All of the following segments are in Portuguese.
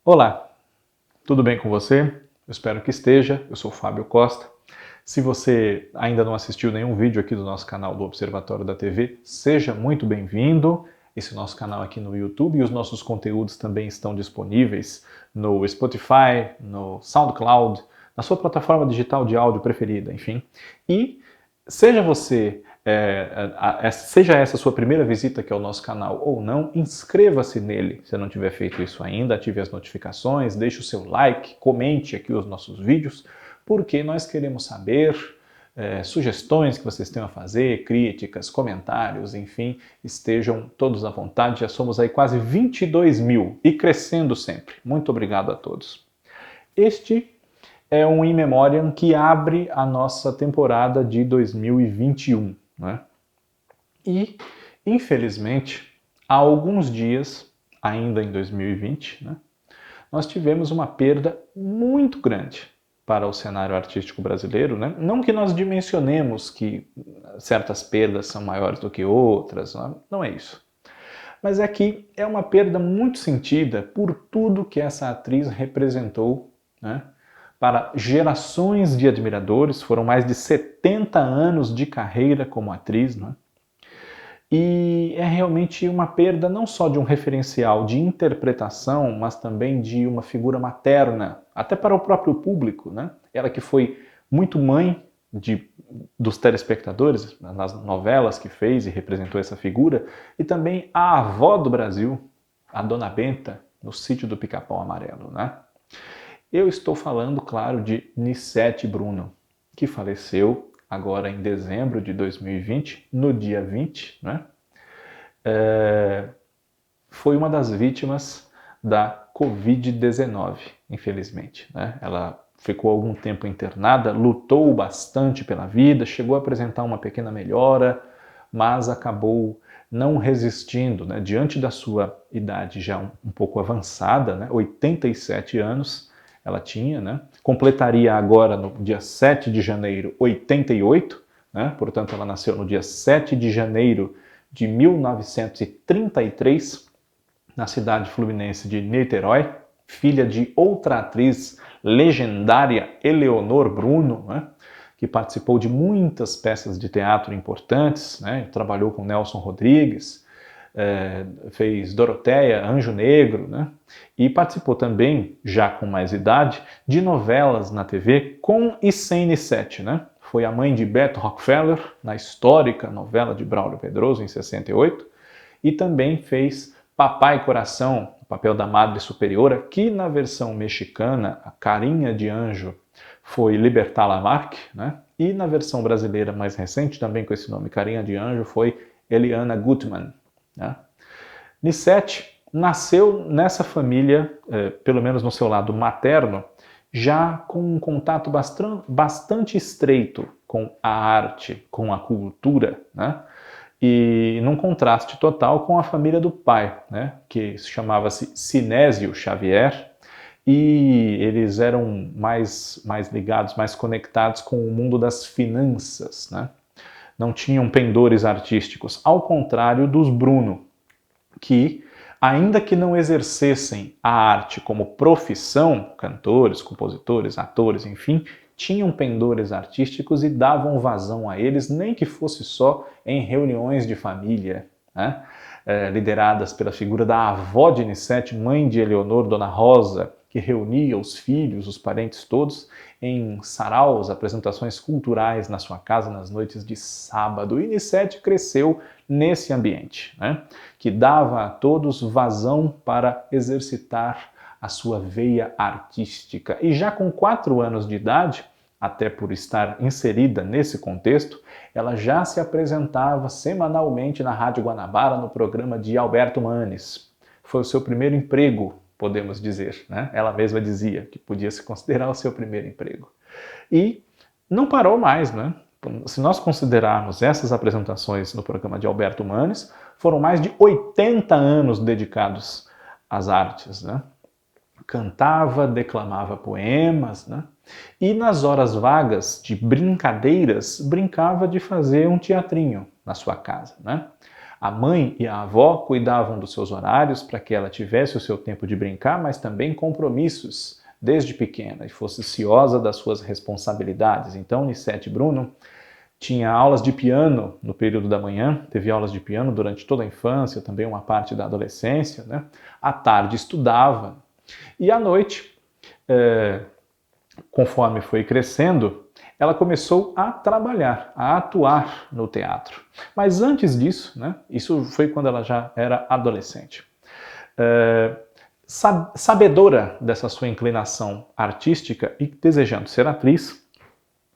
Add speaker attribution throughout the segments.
Speaker 1: Olá, tudo bem com você? Eu espero que esteja. Eu sou Fábio Costa. Se você ainda não assistiu nenhum vídeo aqui do nosso canal do Observatório da TV, seja muito bem-vindo. Esse nosso canal aqui no YouTube e os nossos conteúdos também estão disponíveis no Spotify, no SoundCloud, na sua plataforma digital de áudio preferida, enfim. E seja você seja essa a sua primeira visita aqui ao nosso canal ou não, inscreva-se nele se não tiver feito isso ainda, ative as notificações, deixe o seu like, comente aqui os nossos vídeos, porque nós queremos saber sugestões que vocês tenham a fazer, críticas, comentários, enfim, estejam todos à vontade. Já somos aí quase 22 mil e crescendo sempre. Muito obrigado a todos. Este é um In Memoriam que abre a nossa temporada de 2021. Né? E, infelizmente, há alguns dias, ainda em 2020, né, nós tivemos uma perda muito grande para o cenário artístico brasileiro. Né? Não que nós dimensionemos que certas perdas são maiores do que outras, não é isso. Mas é que é uma perda muito sentida por tudo que essa atriz representou, né, para gerações de admiradores. Foram mais de 70 anos de carreira como atriz, né? E é realmente uma perda não só de um referencial de interpretação, mas também de uma figura materna, até para o próprio público, né? Ela que foi muito mãe dos telespectadores, nas novelas que fez e representou essa figura, e também a avó do Brasil, a Dona Benta, no Sítio do Pica-Pau Amarelo, né? Eu estou falando, claro, de Nicete Bruno, que faleceu agora em dezembro de 2020, no dia 20, né? Foi uma das vítimas da Covid-19, infelizmente. Né? Ela ficou algum tempo internada, lutou bastante pela vida, chegou a apresentar uma pequena melhora, mas acabou não resistindo, né? Diante da sua idade já um pouco avançada, né? 87 anos ela tinha, né? Completaria agora no dia 7 de janeiro 88, né? Portanto ela nasceu no dia 7 de janeiro de 1933, na cidade fluminense de Niterói, filha de outra atriz legendária, Eleonor Bruno, né? Que participou de muitas peças de teatro importantes, né? Trabalhou com Nelson Rodrigues, fez Doroteia, Anjo Negro, né? E participou também, já com mais idade, de novelas na TV com e sem Nicete, né? Foi a mãe de Beto Rockefeller, na histórica novela de Braulio Pedroso, em 68, e também fez Papai Coração, o papel da Madre Superiora, que na versão mexicana, a Carinha de Anjo, foi Libertad Lamarque, né? E na versão brasileira mais recente, também com esse nome, Carinha de Anjo, foi Eliana Gutmann. Né? Nicete nasceu nessa família, pelo menos no seu lado materno, já com um contato bastante estreito com a arte, com a cultura, né? E num contraste total com a família do pai, né? Que chamava-se Sinésio Xavier, e eles eram mais ligados, mais conectados com o mundo das finanças, né? Não tinham pendores artísticos, ao contrário dos Bruno, que, ainda que não exercessem a arte como profissão, cantores, compositores, atores, enfim, tinham pendores artísticos e davam vazão a eles, nem que fosse só em reuniões de família, né? Lideradas pela figura da avó de Nicete, mãe de Eleonor, Dona Rosa, que reunia os filhos, os parentes todos, em saraus, apresentações culturais na sua casa nas noites de sábado. E Nicete cresceu nesse ambiente, né? Que dava a todos vazão para exercitar a sua veia artística. E já com 4 anos de idade, até por estar inserida nesse contexto, ela já se apresentava semanalmente na Rádio Guanabara no programa de Alberto Manes. Foi o seu primeiro emprego, podemos dizer, né? Ela mesma dizia que podia se considerar o seu primeiro emprego. E não parou mais, né? Se nós considerarmos essas apresentações no programa de Alberto Manes, foram mais de 80 anos dedicados às artes, né? Cantava, declamava poemas, né? E nas horas vagas de brincadeiras, brincava de fazer um teatrinho na sua casa, né? A mãe e a avó cuidavam dos seus horários para que ela tivesse o seu tempo de brincar, mas também compromissos desde pequena e fosse ciosa das suas responsabilidades. Então, Nicete Bruno tinha aulas de piano no período da manhã, teve aulas de piano durante toda a infância, também uma parte da adolescência, né? À tarde estudava e à noite, conforme foi crescendo, ela começou a trabalhar, a atuar no teatro. Mas antes disso, né? Isso foi quando ela já era adolescente. Sabedora dessa sua inclinação artística e desejando ser atriz,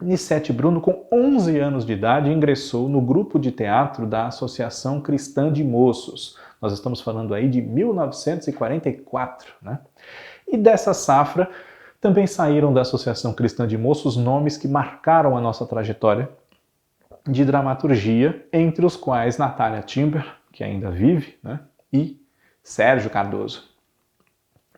Speaker 1: Nicete Bruno, com 11 anos de idade, ingressou no grupo de teatro da Associação Cristã de Moços. Nós estamos falando aí de 1944, né? E dessa safra também saíram da Associação Cristã de Moços nomes que marcaram a nossa trajetória de dramaturgia, entre os quais Natália Timber, que ainda vive, né? E Sérgio Cardoso.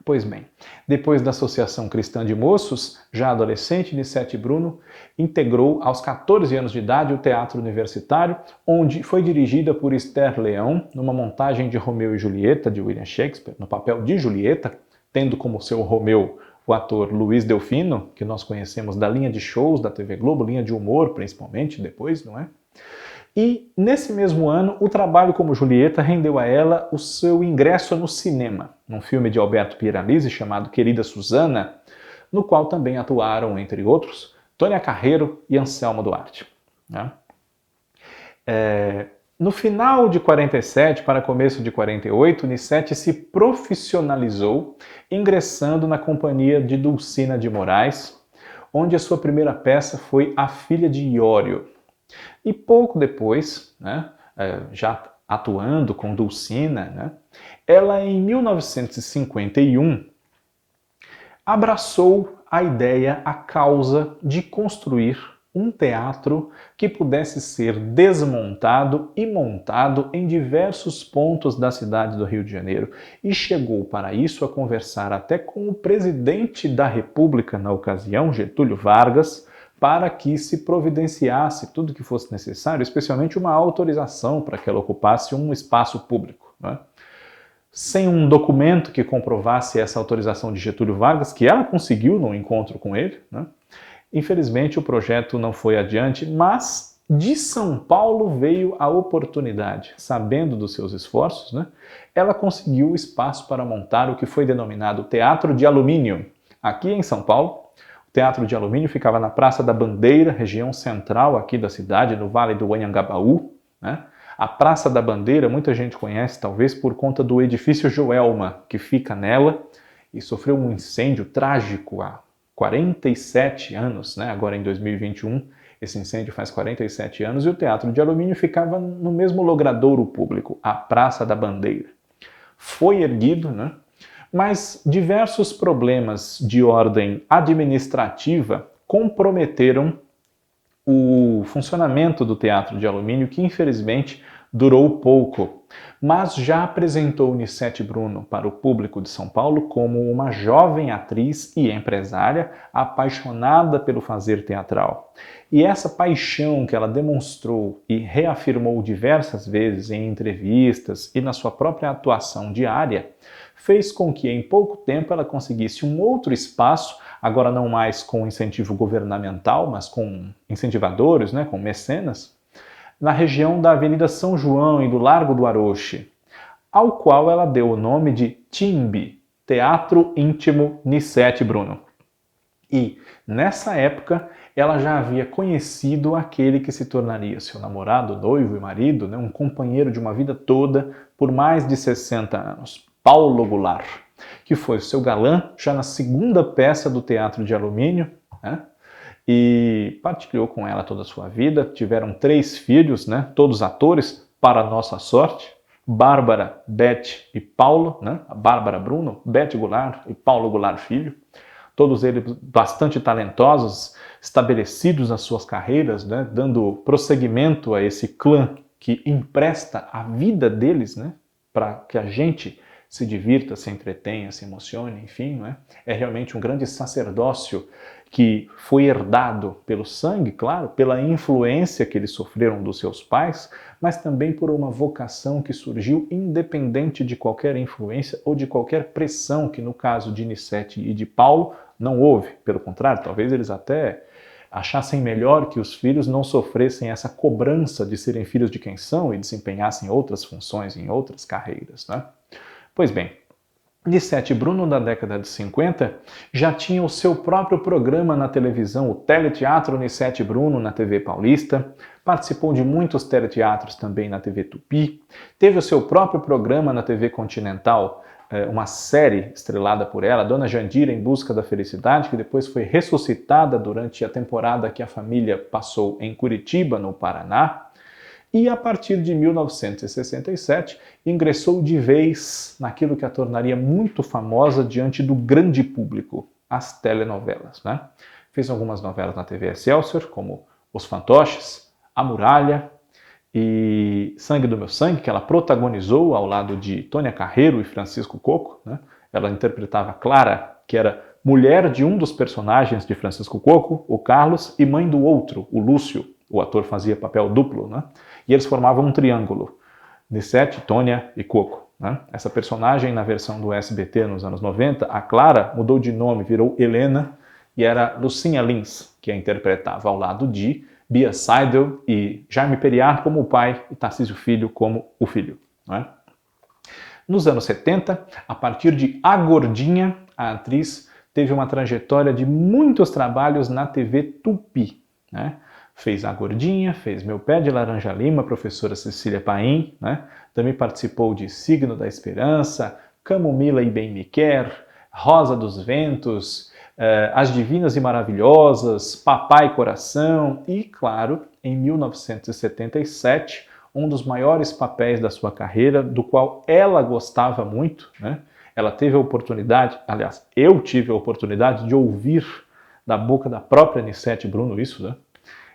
Speaker 1: Pois bem, depois da Associação Cristã de Moços, já adolescente, Nicete Bruno integrou aos 14 anos de idade o Teatro Universitário, onde foi dirigida por Esther Leão, numa montagem de Romeu e Julieta, de William Shakespeare, no papel de Julieta, tendo como seu Romeu o ator Luiz Delfino, que nós conhecemos da linha de shows da TV Globo, linha de humor principalmente, depois, não é? E, nesse mesmo ano, o trabalho como Julieta rendeu a ela o seu ingresso no cinema, num filme de Alberto Pieralisi chamado Querida Susana, no qual também atuaram, entre outros, Tônia Carreiro e Anselmo Duarte. Né? No final de 47 para começo de 48, Nicete se profissionalizou, ingressando na companhia de Dulcina de Moraes, onde a sua primeira peça foi A Filha de Iório. E pouco depois, né, já atuando com Dulcina, né, ela em 1951 abraçou a ideia, a causa de construir um teatro que pudesse ser desmontado e montado em diversos pontos da cidade do Rio de Janeiro. E chegou para isso a conversar até com o presidente da República na ocasião, Getúlio Vargas, para que se providenciasse tudo que fosse necessário, especialmente uma autorização para que ela ocupasse um espaço público. Né? Sem um documento que comprovasse essa autorização de Getúlio Vargas, que ela conseguiu no encontro com ele, né? Infelizmente o projeto não foi adiante, mas de São Paulo veio a oportunidade. Sabendo dos seus esforços, né? Ela conseguiu o espaço para montar o que foi denominado Teatro de Alumínio. Aqui em São Paulo, o Teatro de Alumínio ficava na Praça da Bandeira, região central aqui da cidade, no Vale do Anhangabaú. Né? A Praça da Bandeira, muita gente conhece talvez por conta do edifício Joelma, que fica nela e sofreu um incêndio trágico há 47 anos, né? Agora em 2021, esse incêndio faz 47 anos, e o Teatro de Alumínio ficava no mesmo logradouro público, a Praça da Bandeira. Foi erguido, né? Mas diversos problemas de ordem administrativa comprometeram o funcionamento do Teatro de Alumínio, que infelizmente durou pouco, mas já apresentou Nicete Bruno para o público de São Paulo como uma jovem atriz e empresária apaixonada pelo fazer teatral. E essa paixão que ela demonstrou e reafirmou diversas vezes em entrevistas e na sua própria atuação diária, fez com que em pouco tempo ela conseguisse um outro espaço, agora não mais com incentivo governamental, mas com incentivadores, né, com mecenas, na região da Avenida São João e do Largo do Aroche, ao qual ela deu o nome de TIMB, Teatro Íntimo Nicete Bruno. E, nessa época, ela já havia conhecido aquele que se tornaria seu namorado, noivo e marido, né, um companheiro de uma vida toda por mais de 60 anos, Paulo Goulart, que foi o seu galã já na segunda peça do Teatro de Alumínio, né? E partilhou com ela toda a sua vida. Tiveram 3 filhos, né? Todos atores, para nossa sorte, Bárbara, Beth e Paulo, né? A Bárbara Bruno, Beth Goulart e Paulo Goulart Filho, todos eles bastante talentosos, estabelecidos nas suas carreiras, né? Dando prosseguimento a esse clã que empresta a vida deles, né? Para que a gente se divirta, se entretenha, se emocione, enfim, não é? É realmente um grande sacerdócio que foi herdado pelo sangue, claro, pela influência que eles sofreram dos seus pais, mas também por uma vocação que surgiu independente de qualquer influência ou de qualquer pressão que no caso de Nicete e de Paulo não houve. Pelo contrário, talvez eles até achassem melhor que os filhos não sofressem essa cobrança de serem filhos de quem são e desempenhassem outras funções em outras carreiras, né? Pois bem, Nicete Bruno, na década de 50, já tinha o seu próprio programa na televisão, o Teleteatro Nicete Bruno, na TV Paulista, participou de muitos teleteatros também na TV Tupi, teve o seu próprio programa na TV Continental, uma série estrelada por ela, Dona Jandira em Busca da Felicidade, que depois foi ressuscitada durante a temporada que a família passou em Curitiba, no Paraná. E a partir de 1967 ingressou de vez naquilo que a tornaria muito famosa diante do grande público, as telenovelas, né? Fez algumas novelas na TV Excelsior, como Os Fantoches, A Muralha e Sangue do Meu Sangue, que ela protagonizou ao lado de Tônia Carreiro e Francisco Coco, né? Ela interpretava Clara, que era mulher de um dos personagens de Francisco Coco, o Carlos, e mãe do outro, o Lúcio. O ator fazia papel duplo, né? E eles formavam um triângulo, Nicete, Tônia e Coco, né? Essa personagem na versão do SBT nos anos 90, a Clara mudou de nome, virou Helena, e era Lucinha Lins, que a interpretava ao lado de Bia Seidel e Jaime Periar como o pai e Tarcísio Filho como o filho, né? Nos anos 70, a partir de A Gordinha, a atriz teve uma trajetória de muitos trabalhos na TV Tupi, né? Fez A Gordinha, fez Meu Pé de Laranja Lima, professora Cecília Paim, né? Também participou de Signo da Esperança, Camomila e Bem Me Quer, Rosa dos Ventos, As Divinas e Maravilhosas, Papai Coração e, claro, em 1977, um dos maiores papéis da sua carreira, do qual ela gostava muito, né? Ela teve a oportunidade, aliás, eu tive a oportunidade de ouvir da boca da própria Nicete Bruno isso, né?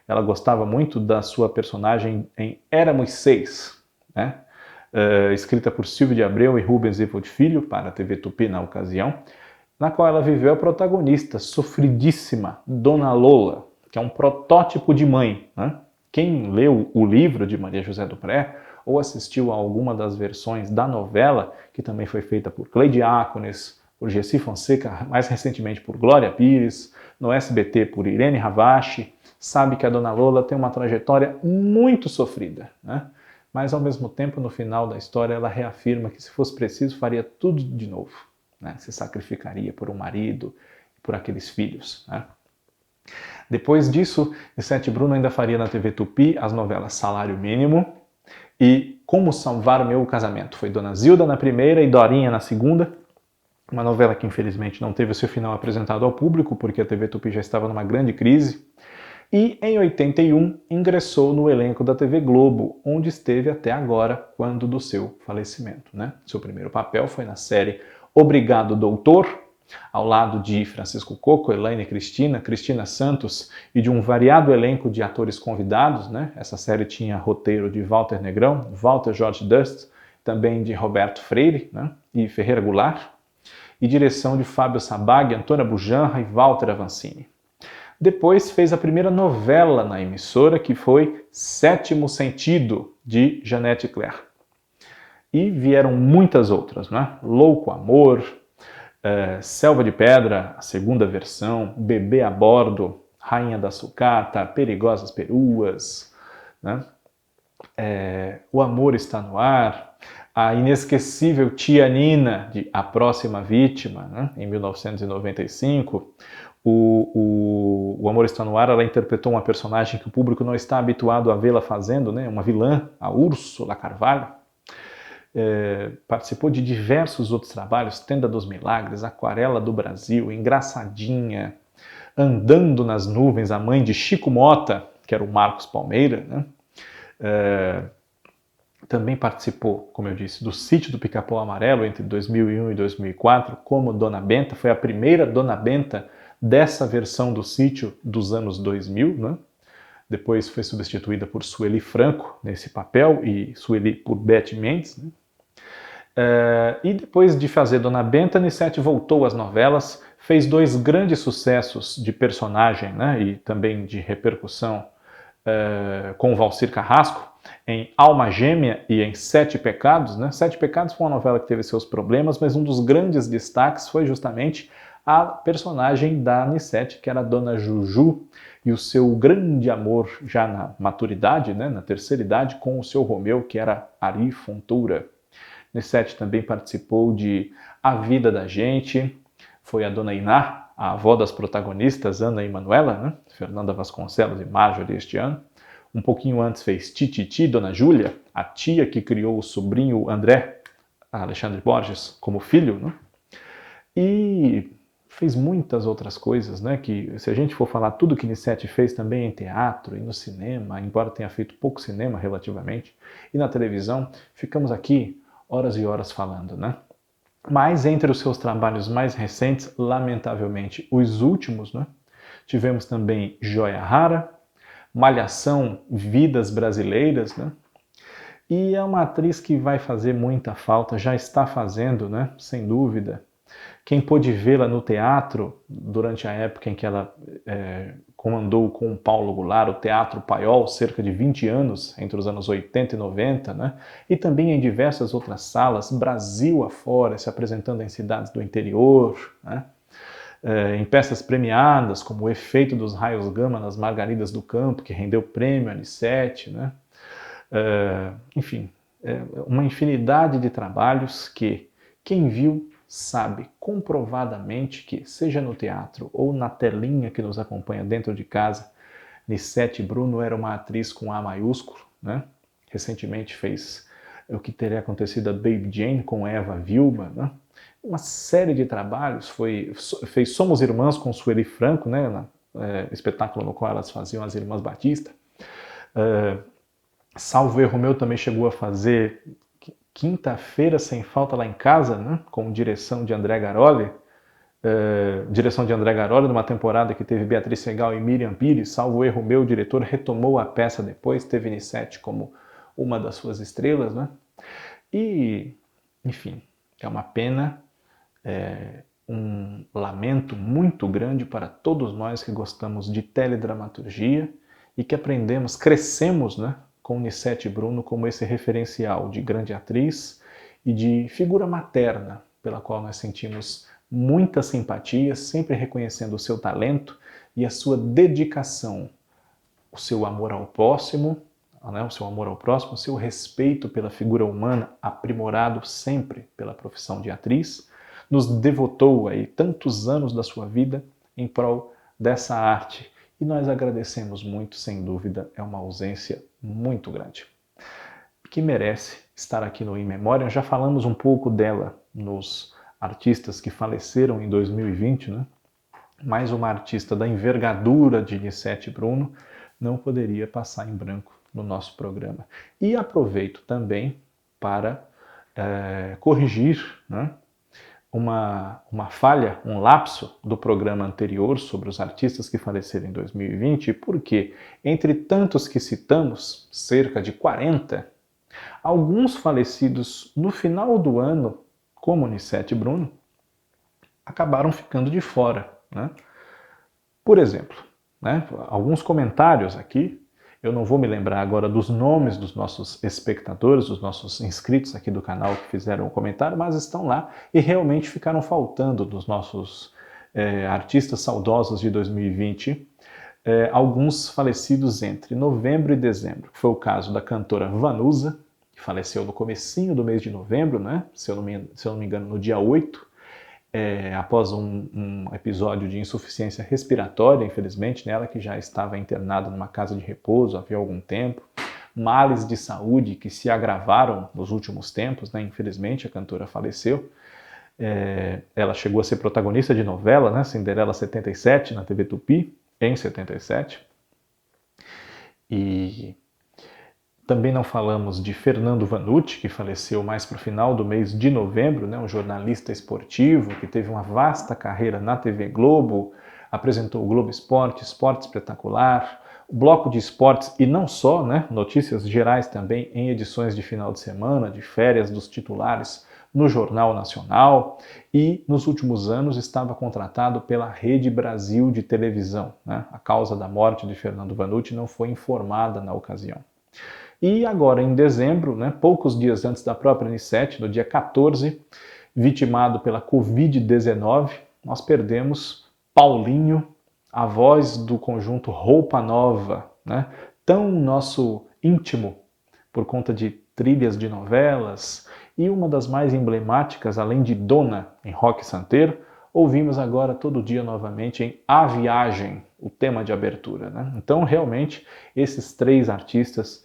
Speaker 1: Ela gostava muito da sua personagem em Éramos Seis, né? Escrita por Silvio de Abreu e Rubens Evold Filho para a TV Tupi na ocasião, na qual ela viveu a protagonista, sofridíssima, Dona Lola, que é um protótipo de mãe, né? Quem leu o livro de Maria José do Pré ou assistiu a alguma das versões da novela, que também foi feita por Cleide Ácones, por Gessi Fonseca, mais recentemente por Glória Pires, no SBT por Irene Ravache, sabe que a Dona Lola tem uma trajetória muito sofrida, né? Mas ao mesmo tempo, no final da história, ela reafirma que se fosse preciso, faria tudo de novo, né? Se sacrificaria por um marido, por aqueles filhos, né? Depois disso, Nicete Bruno ainda faria na TV Tupi as novelas Salário Mínimo e Como Salvar o Meu Casamento. Foi Dona Zilda na primeira e Dorinha na segunda. Uma novela que infelizmente não teve o seu final apresentado ao público, porque a TV Tupi já estava numa grande crise. E em 81 ingressou no elenco da TV Globo, onde esteve até agora, quando do seu falecimento, né? Seu primeiro papel foi na série Obrigado, Doutor, ao lado de Francisco Coco, Elaine Cristina, Cristina Santos e de um variado elenco de atores convidados, né? Essa série tinha roteiro de Walter Negrão, Walter George Dust, também de Roberto Freire, né? E Ferreira Goulart, e direção de Fábio Sabag, Antônia Bujanra e Walter Avancini. Depois fez a primeira novela na emissora, que foi Sétimo Sentido, de Janete Claire. E vieram muitas outras, né? Louco Amor, Selva de Pedra, a segunda versão, Bebê a Bordo, Rainha da Sucata, Perigosas Peruas, né? O Amor Está no Ar, a inesquecível Tia Nina, de A Próxima Vítima, né? Em 1995, o Amor Está no Ar, ela interpretou uma personagem que o público não está habituado a vê-la fazendo, né? Uma vilã, a Úrsula Carvalho. Participou de diversos outros trabalhos, Tenda dos Milagres, Aquarela do Brasil, Engraçadinha, Andando nas Nuvens, a mãe de Chico Mota, que era o Marcos Palmeira, né? Também participou, como eu disse, do Sítio do Pica-Pau Amarelo entre 2001 e 2004, como Dona Benta, foi a primeira Dona Benta dessa versão do Sítio dos anos 2000, né? Depois foi substituída por Sueli Franco nesse papel e Sueli por Beth Mendes, né? E depois de fazer Dona Benta, Nissete voltou às novelas, fez 2 grandes sucessos de personagem, né, e também de repercussão com o Valcir Carrasco, em Alma Gêmea e em Sete Pecados. Né? Sete Pecados foi uma novela que teve seus problemas, mas um dos grandes destaques foi justamente a personagem da Nissete, que era a Dona Juju, e o seu grande amor já na maturidade, né, na terceira idade, com o seu Romeu, que era Ari Fontoura. Nissete também participou de A Vida da Gente, foi a Dona Iná, a avó das protagonistas, Ana e Manuela, né? Fernanda Vasconcelos e Marjorie este ano. Um pouquinho antes fez Tititi, Dona Júlia, a tia que criou o sobrinho André, Alexandre Borges, como filho, né? E fez muitas outras coisas, né? Que se a gente for falar tudo que Nissete fez também em teatro e no cinema, embora tenha feito pouco cinema relativamente, e na televisão, ficamos aqui horas e horas falando, né? Mas entre os seus trabalhos mais recentes, lamentavelmente os últimos, né? Tivemos também Joia Rara, Malhação, Vidas Brasileiras, né? E é uma atriz que vai fazer muita falta, já está fazendo, né? Sem dúvida. Quem pôde vê-la no teatro durante a época em que ela comandou com o Paulo Goulart o Teatro Paiol, cerca de 20 anos, entre os anos 80 e 90, né? E também em diversas outras salas, Brasil afora, se apresentando em cidades do interior, né? Em peças premiadas, como O Efeito dos Raios Gama nas Margaridas do Campo, que rendeu prêmio a Nissete, né? Enfim, uma infinidade de trabalhos que quem viu sabe comprovadamente que, seja no teatro ou na telinha que nos acompanha dentro de casa, Nissete Bruno era uma atriz com A maiúsculo, né? Recentemente fez o que teria acontecido a Baby Jane com Eva Vilma, né? Uma série de trabalhos, fez Somos Irmãs com Sueli Franco, né? Espetáculo no qual elas faziam as Irmãs Batista. Salvo erro meu, também chegou a fazer Quinta-feira Sem Falta Lá em Casa, né? Com direção de André Garoli, numa temporada que teve Beatriz Segal e Miriam Pires. Salvo erro meu, o diretor retomou a peça depois, teve Nissete como uma das suas estrelas, né? E, enfim, é uma pena, um lamento muito grande para todos nós que gostamos de teledramaturgia e que aprendemos, crescemos, né, com Nissete Bruno como esse referencial de grande atriz e de figura materna, pela qual nós sentimos muita simpatia, sempre reconhecendo o seu talento e a sua dedicação, o seu amor ao próximo, né, o seu respeito pela figura humana, aprimorado sempre pela profissão de atriz, nos devotou aí tantos anos da sua vida em prol dessa arte. E nós agradecemos muito, sem dúvida, é uma ausência muito grande, que merece estar aqui no In Memoriam. Já falamos um pouco dela nos artistas que faleceram em 2020, né? Mas uma artista da envergadura de Nissete Bruno não poderia passar em branco no nosso programa. E aproveito também para corrigir, né, uma falha, um lapso do programa anterior sobre os artistas que faleceram em 2020, porque entre tantos que citamos, cerca de 40, alguns falecidos no final do ano, como Nissete Bruno, acabaram ficando de fora, né? Por exemplo, né, alguns comentários aqui, eu não vou me lembrar agora dos nomes dos nossos espectadores, dos nossos inscritos aqui do canal que fizeram o comentário, mas estão lá e realmente ficaram faltando dos nossos artistas saudosos de 2020, alguns falecidos entre novembro e dezembro. Foi o caso da cantora Vanusa, que faleceu no comecinho do mês de novembro, né? Se eu não me engano, no dia 8, após um episódio de insuficiência respiratória, infelizmente, nela que já estava internada numa casa de repouso havia algum tempo, males de saúde que se agravaram nos últimos tempos, né? Infelizmente a cantora faleceu. Ela chegou a ser protagonista de novela, né? Cinderela 77, na TV Tupi, em 77. E também não falamos de Fernando Vanucci, que faleceu mais para o final do mês de novembro, né? Um jornalista esportivo que teve uma vasta carreira na TV Globo, apresentou o Globo Esporte, Esporte Espetacular, o bloco de esportes e não só, né? Notícias gerais também em edições de final de semana, de férias dos titulares no Jornal Nacional e, nos últimos anos, estava contratado pela Rede Brasil de televisão, né? A causa da morte de Fernando Vanucci não foi informada na ocasião. E agora, em dezembro, né, poucos dias antes da própria N7, no dia 14, vitimado pela Covid-19, nós perdemos Paulinho, a voz do conjunto Roupa Nova, né, tão nosso íntimo por conta de trilhas de novelas, e uma das mais emblemáticas, além de Dona, em Roque Santeiro, ouvimos agora todo dia novamente em A Viagem, o tema de abertura, né? Então, realmente, esses três artistas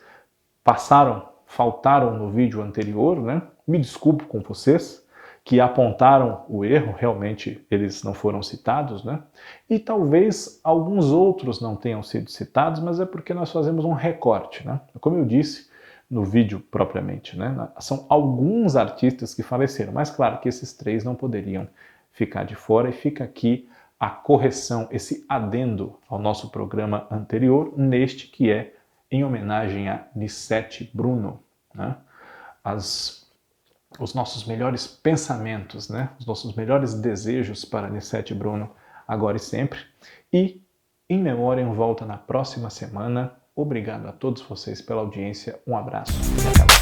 Speaker 1: faltaram no vídeo anterior, né? Me desculpo com vocês, que apontaram o erro, realmente eles não foram citados, né? E talvez alguns outros não tenham sido citados, mas é porque nós fazemos um recorte, né? Como eu disse no vídeo propriamente, né? São alguns artistas que faleceram, mas claro que esses três não poderiam ficar de fora, e fica aqui a correção, esse adendo ao nosso programa anterior, neste que é em homenagem a Nissete Bruno, né? Os nossos melhores pensamentos, né? Os nossos melhores desejos para Nissete Bruno, agora e sempre. E In Memoriam volta na próxima semana. Obrigado a todos vocês pela audiência, um abraço e até lá.